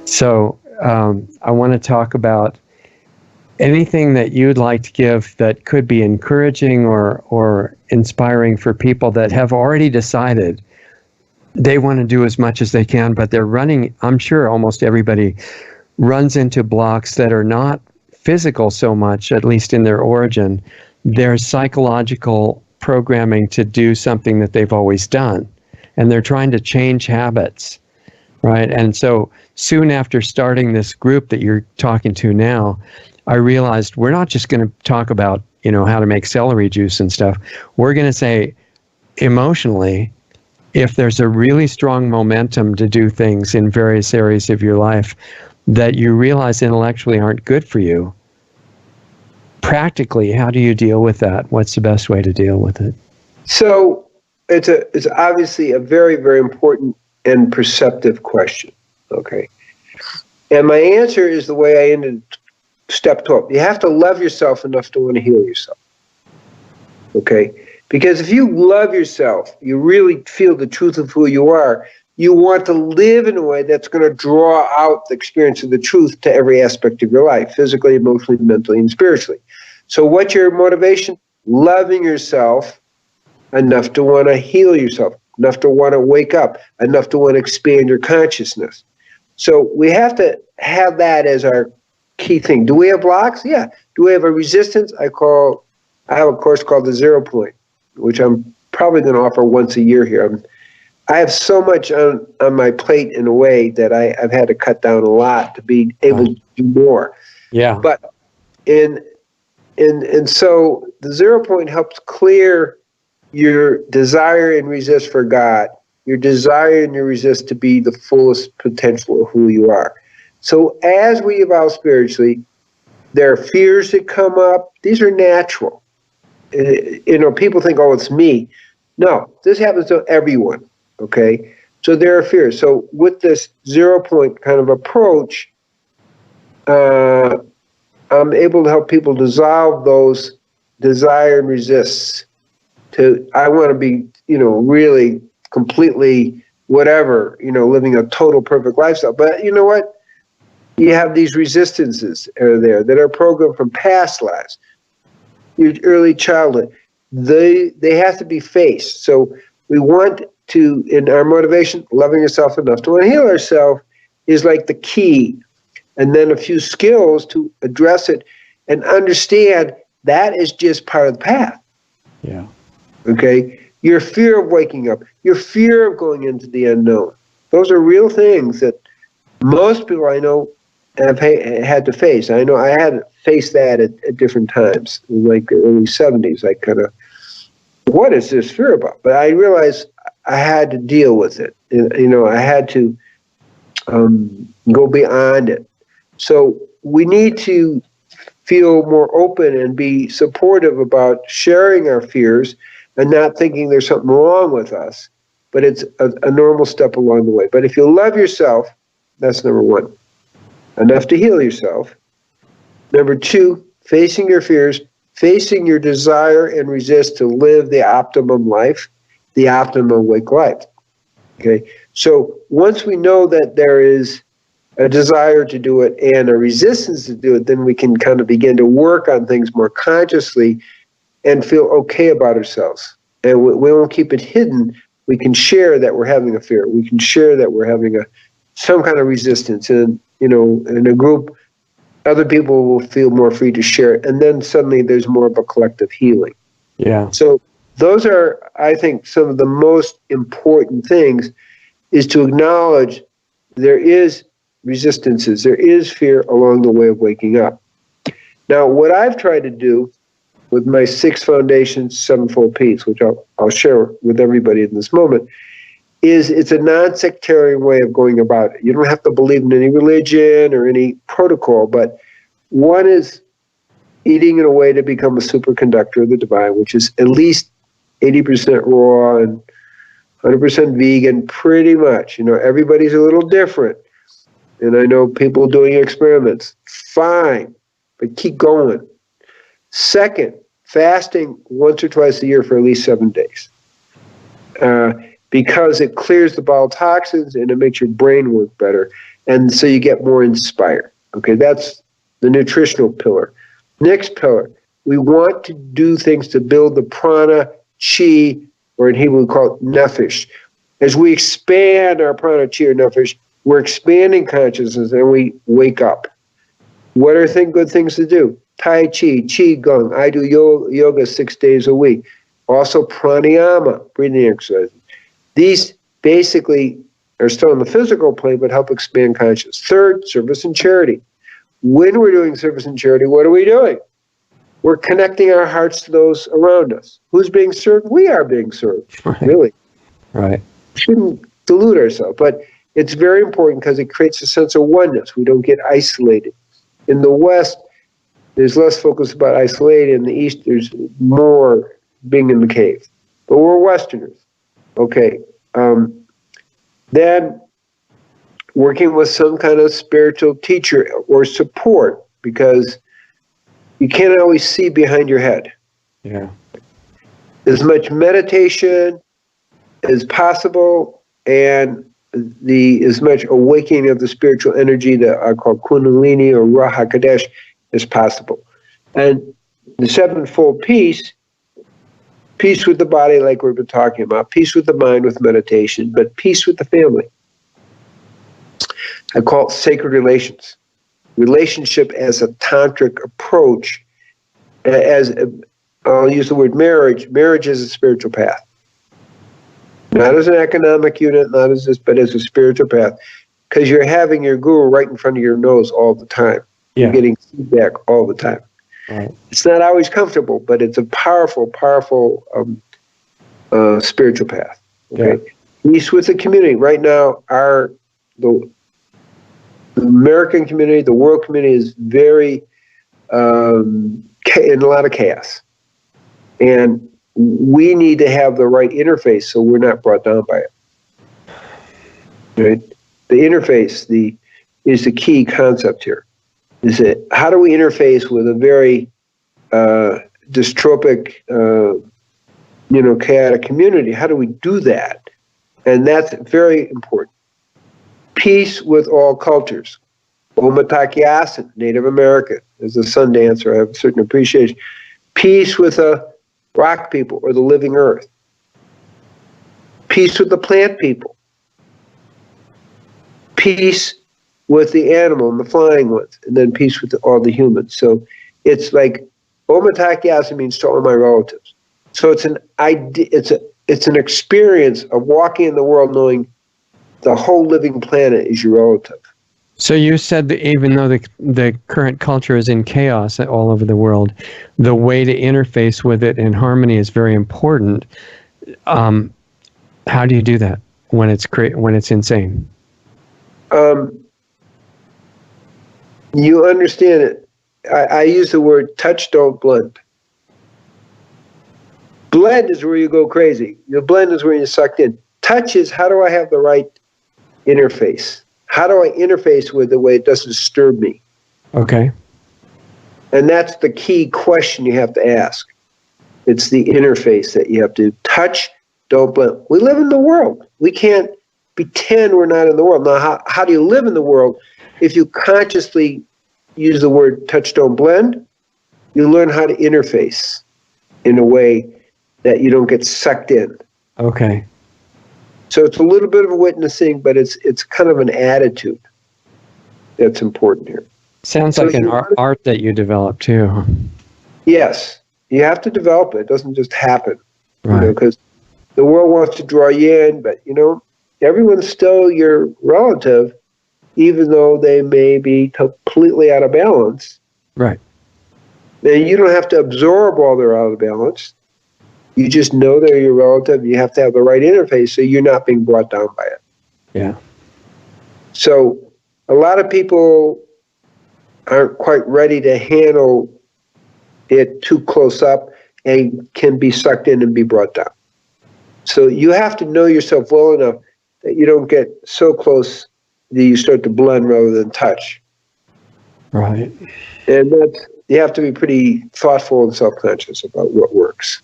So I want to talk about anything that you'd like to give that could be encouraging or inspiring for people that have already decided they want to do as much as they can, but they're running, I'm sure almost everybody runs into blocks that are not physical so much, at least in their origin. They're psychological programming to do something that they've always done. And they're trying to change habits, right? And so soon after starting this group that you're talking to now, I realized we're not just going to talk about, how to make celery juice and stuff. We're going to say emotionally, if there's a really strong momentum to do things in various areas of your life that you realize intellectually aren't good for you, practically, how do you deal with that? What's the best way to deal with it? So it's obviously a very, very important and perceptive question, okay? And my answer is the way I ended step 12. You have to love yourself enough to want to heal yourself, okay? Because if you love yourself, you really feel the truth of who you are, you want to live in a way that's going to draw out the experience of the truth to every aspect of your life, physically, emotionally, mentally, and spiritually. So what's your motivation? Loving yourself enough to want to heal yourself, enough to want to wake up, enough to want to expand your consciousness. So we have to have that as our key thing. Do we have blocks? Yeah. Do we have a resistance? I have a course called the 0 Point, which I'm probably going to offer once a year here. I have so much on my plate in a way that I've had to cut down a lot to be able to do more. Yeah. But and so the 0 Point helps clear your desire and resist for God, your desire and your resist to be the fullest potential of who you are. So as we evolve spiritually, there are fears that come up. These are natural. People think, oh, it's me. No, this happens to everyone, okay? So there are fears. So with this 0 Point kind of approach, I'm able to help people dissolve those desire and resists to, I want to be, really completely whatever, living a total perfect lifestyle. But you know what? You have these resistances there that are programmed from past lives, your early childhood. They have to be faced. So we want to, in our motivation, loving yourself enough to want to heal ourselves is like the key. And then a few skills to address it and understand that is just part of the path. Yeah. Okay? Your fear of waking up, your fear of going into the unknown. Those are real things that most people I know have had to face. I know I had to face that at different times, like the early 70s. I kind of, what is this fear about? But I realized I had to deal with it. I had to go beyond it. So we need to feel more open and be supportive about sharing our fears and not thinking there's something wrong with us, but it's a normal step along the way. But if you love yourself, that's number one. Enough to heal yourself. Number two, facing your fears, facing your desire and resist to live the optimum life, the optimum awake life. Okay? So once we know that there is a desire to do it and a resistance to do it, then we can kind of begin to work on things more consciously and feel okay about ourselves. And we won't keep it hidden. We can share that we're having a fear. We can share that we're having some kind of resistance. And, in a group, other people will feel more free to share it. And then suddenly there's more of a collective healing. Yeah. So those are, I think, some of the most important things is to acknowledge there is resistances. There is fear along the way of waking up. Now, what I've tried to do with my 6 foundations, 7-fold peace, which I'll share with everybody in this moment, is it's a non-sectarian way of going about it. You don't have to believe in any religion or any protocol, but one is eating in a way to become a superconductor of the divine, which is at least 80% raw and 100% vegan, pretty much. Everybody's a little different. And I know people doing experiments. Fine, but keep going. Second, fasting once or twice a year for at least 7 days. Because it clears the bowel toxins and it makes your brain work better. And so you get more inspired. Okay, that's the nutritional pillar. Next pillar, we want to do things to build the prana, chi, or in Hebrew we call it nefesh. As we expand our prana, chi, or nefesh, we're expanding consciousness and we wake up. What are good things to do? Tai Chi, Qi Gong. I do yoga 6 days a week. Also pranayama, breathing exercises. These basically are still on the physical plane, but help expand consciousness. Third, service and charity. When we're doing service and charity, what are we doing? We're connecting our hearts to those around us. Who's being served? We are being served, Right. really. Right. We shouldn't delude ourselves, but it's very important because it creates a sense of oneness. We don't get isolated. In the West, there's less focus about isolating. In the East, there's more being in the cave. But we're Westerners. Okay. Then working with some kind of spiritual teacher or support, because you can't always see behind your head. Yeah. As much meditation as possible and as much awakening of the spiritual energy that I call Kundalini or Ruach HaKodesh as possible. And the sevenfold peace with the body like we've been talking about, peace with the mind with meditation, but peace with the family. I call it sacred relations. Relationship as a tantric approach, I'll use the word marriage. Marriage is a spiritual path. Not as an economic unit, not as this, but as a spiritual path. Because you're having your guru right in front of your nose all the time. Yeah. You're getting feedback all the time. Right. It's not always comfortable, but it's a powerful, powerful spiritual path. Okay. Yeah. Peace with the community. Right now, the American community, the world community is very in a lot of chaos. And we need to have the right interface so we're not brought down by it. Right? The interface is the key concept here. Is that how do we interface with a very dystropic, chaotic community? How do we do that? And that's very important. Peace with all cultures. Omataki Native American. As a sun dancer, I have a certain appreciation. Peace with the rock people or the living earth. Peace with the plant people. Peace with the animal and the flying ones. And then peace with all the humans. So it's like Omataki means to all my relatives. So it's an idea. It's an experience of walking in the world knowing the whole living planet is your relative. So you said that even though the current culture is in chaos all over the world, the way to interface with it in harmony is very important. How do you do that when it's insane? You understand it. I use the word touch, don't blend. Blend is where you go crazy. Your blend is where you're sucked in. Touch is how do I have the right interface? How do I interface with the way it doesn't disturb me? Okay. And that's the key question you have to ask. It's the interface that you have to touch, don't blend. We live in the world. We can't pretend we're not in the world. Now, how do you live in the world? If you consciously use the word touch, don't blend, you learn how to interface in a way that you don't get sucked in. Okay. So it's a little bit of a witnessing, but it's kind of an attitude that's important here. Sounds like an art that you develop too. Yes, you have to develop it. It doesn't just happen, right? Because the world wants to draw you in, but everyone's still your relative, even though they may be completely out of balance. Right. And you don't have to absorb all they're out of balance. You just know they're your relative. You have to have the right interface so you're not being brought down by it. Yeah. So a lot of people aren't quite ready to handle it too close up and can be sucked in and be brought down. So you have to know yourself well enough that you don't get so close that you start to blend rather than touch. Right. And you have to be pretty thoughtful and self-conscious about what works.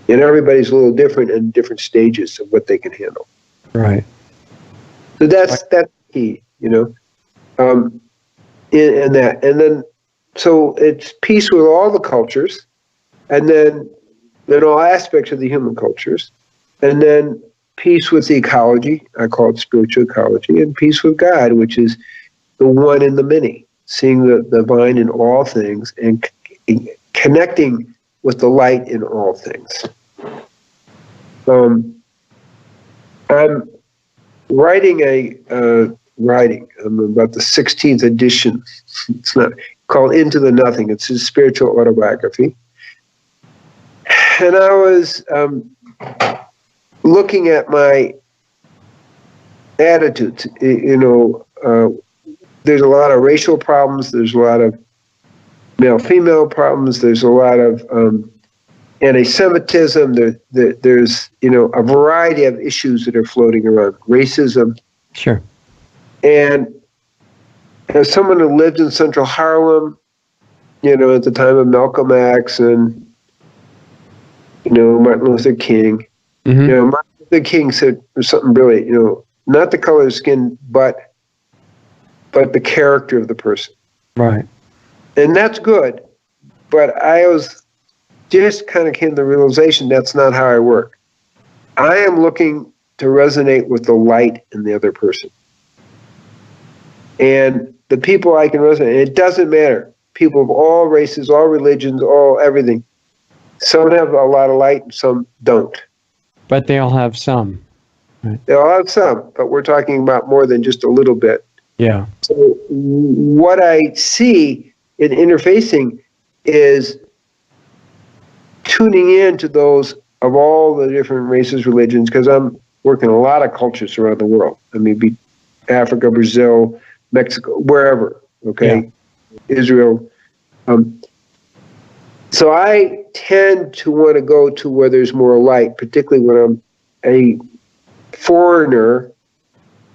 And everybody's a little different in different stages of what they can handle. Right. So that's key. in that. And then, so it's peace with all the cultures, and then all aspects of the human cultures, and then peace with the ecology, I call it spiritual ecology, and peace with God, which is the one in the many, seeing the divine in all things and connecting with the light in all things. I'm writing I'm about the 16th edition. It's not called Into the Nothing. It's his spiritual autobiography. And I was looking at my attitudes. There's a lot of racial problems. There's a lot of male-female problems. There's a lot of anti-Semitism. There's a variety of issues that are floating around. Racism. Sure. And as someone who lived in Central Harlem, at the time of Malcolm X and Martin Luther King, Mm-hmm. Martin Luther King said something really, not the color of skin, but the character of the person. Right. And that's good. But I was just kind of came to the realization that's not how I work. I am looking to resonate with the light in the other person. And the people I can resonate, it doesn't matter. People of all races, all religions, all everything. Some have a lot of light and some don't. But they all have some. Right? They all have some, but we're talking about more than just a little bit. Yeah. So what I see in interfacing is tuning in to those of all the different races, religions, because I'm working a lot of cultures around the world. I mean, be Africa, Brazil, Mexico, wherever, okay? Yeah. Israel. So I tend to want to go to where there's more light, particularly when I'm a foreigner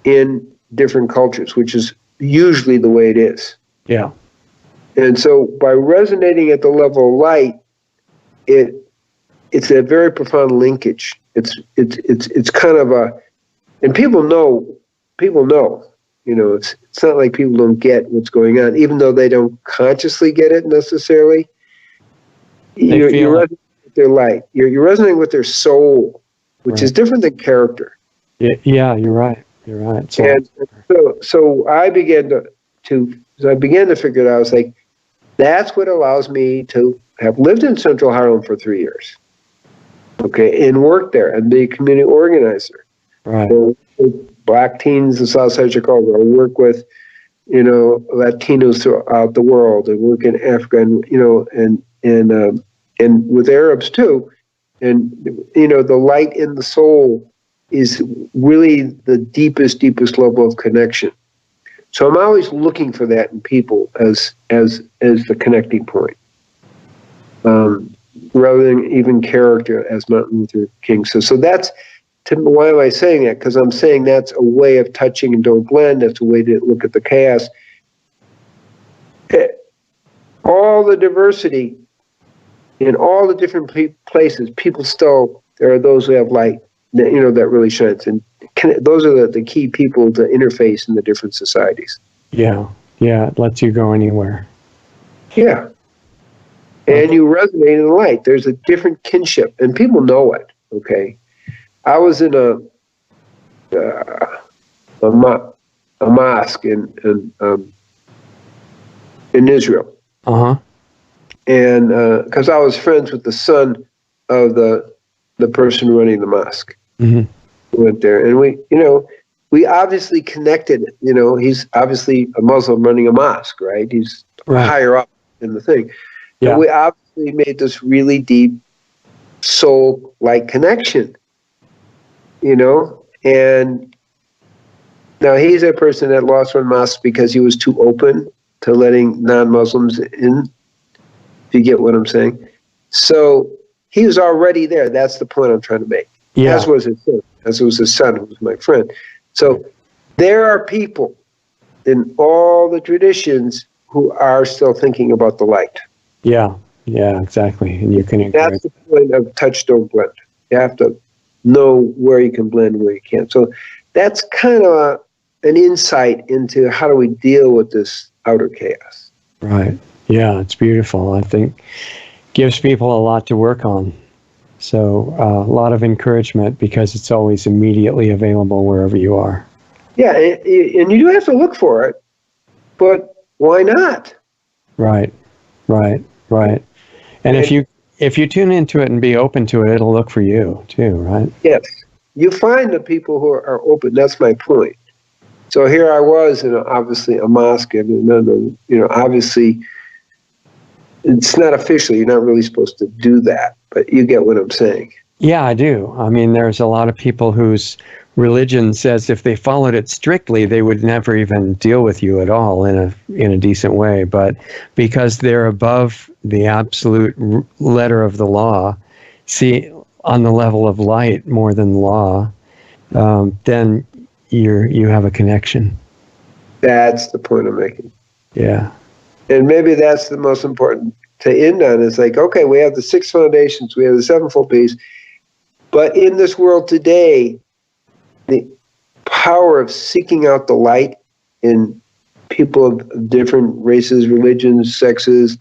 in different cultures, which is usually the way it is. Yeah. And so by resonating at the level of light, it's a very profound linkage. It's kind of a, and people know, it's not like people don't get what's going on, even though they don't consciously get it necessarily. You're resonating with their light. You're resonating with their soul, which right. is different than character. Yeah, you're right. You're right. So I began to figure it out. I was like, that's what allows me to have lived in Central Harlem for 3 years. Okay, and work there and be a community organizer. Right. So, Black teens in Southside Chicago. I work with, Latinos throughout the world, and work in Africa, and with Arabs too. And the light in the soul is really the deepest level of connection. So I'm always looking for that in people as the connecting point, rather than even character, as Martin Luther King says. So that's, why am I saying that? Because I'm saying that's a way of touching and don't blend. That's a way to look at the chaos. All the diversity in all the different places, people still, there are those who have light, that really shines. And those are the key people to interface in the different societies. Yeah, it lets you go anywhere. Yeah. And you resonate in the light. There's a different kinship, and people know it, okay? I was in a mosque in Israel. Uh-huh. And because I was friends with the son of the person running the mosque. Mm-hmm. We went there, and we obviously connected. He's obviously a Muslim running a mosque, right? He's right. higher up in the thing. Yeah. And we obviously made this really deep soul-like connection, and now he's a person that lost one mosque because he was too open to letting non-Muslims in, if you get what I'm saying. So he was already there. That's the point I'm trying to make. Yeah. As was his son, who was my friend. So there are people in all the traditions who are still thinking about the light. Yeah, exactly. And you can encourage. That's the point of touch, don't blend. You have to know where you can blend and where you can't. So that's kind of an insight into how do we deal with this outer chaos. Right. Yeah, it's beautiful. I think gives people a lot to work on. So a lot of encouragement because it's always immediately available wherever you are. Yeah, and you do have to look for it, but why not? Right. And if you tune into it and be open to it, it'll look for you too, right? Yes. You find the people who are open. That's my point. So here I was in obviously a mosque, and obviously it's not official. You're not really supposed to do that, but you get what I'm saying. Yeah, I do. I mean, there's a lot of people whose religion says if they followed it strictly, they would never even deal with you at all in a decent way. But because they're above the absolute letter of the law, see on the level of light more than the law, then you have a connection. That's the point I'm making. Yeah. And maybe that's the most important to end on. It's like, okay, we have the 6 foundations, we have the sevenfold piece, but in this world today, the power of seeking out the light in people of different races, religions, sexes,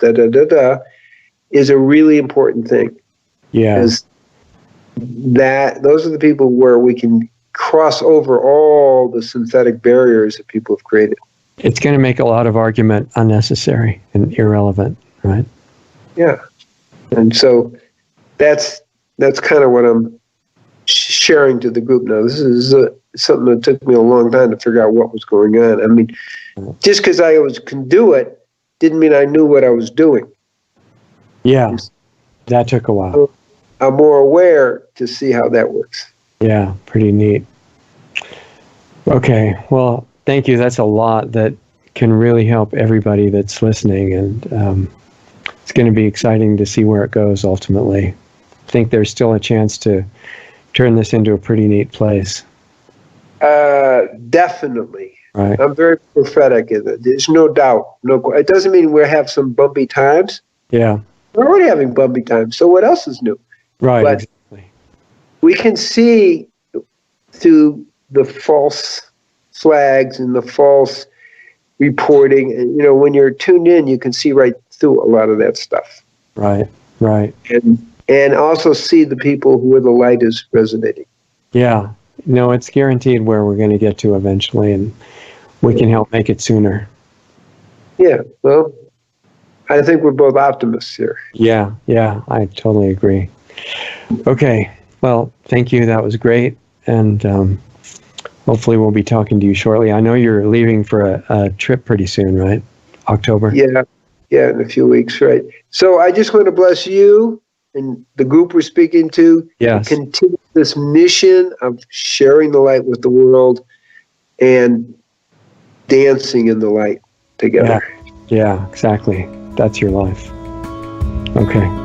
is a really important thing. Yeah. Because those are the people where we can cross over all the synthetic barriers that people have created. It's going to make a lot of argument unnecessary and irrelevant, right? Yeah. And so that's kind of what I'm sharing to the group now. This is something that took me a long time to figure out what was going on. I mean, just because I can do it didn't mean I knew what I was doing. Yeah, that took a while. So I'm more aware to see how that works. Yeah, pretty neat. Okay, well, thank you. That's a lot that can really help everybody that's listening, and it's going to be exciting to see where it goes ultimately. I think there's still a chance to turn this into a pretty neat place. Definitely. Right. I'm very prophetic in it. There's no doubt. It doesn't mean we have some bumpy times. Yeah. We're already having bumpy times, so what else is new? Right, but exactly. We can see through the false flags and the false reporting. And, when you're tuned in, you can see right through a lot of that stuff. Right. And also see the people where the light is resonating. Yeah. No, it's guaranteed where we're going to get to eventually, and we can help make it sooner. Yeah, well, I think we're both optimists here. Yeah, I totally agree. Okay, well, thank you. That was great, and hopefully we'll be talking to you shortly. I know you're leaving for a trip pretty soon, right? October? Yeah, in a few weeks, right. So I just want to bless you and the group we're speaking to. Yes. Continue this mission of sharing the light with the world and dancing in the light together. Yeah, exactly. That's your life. Okay.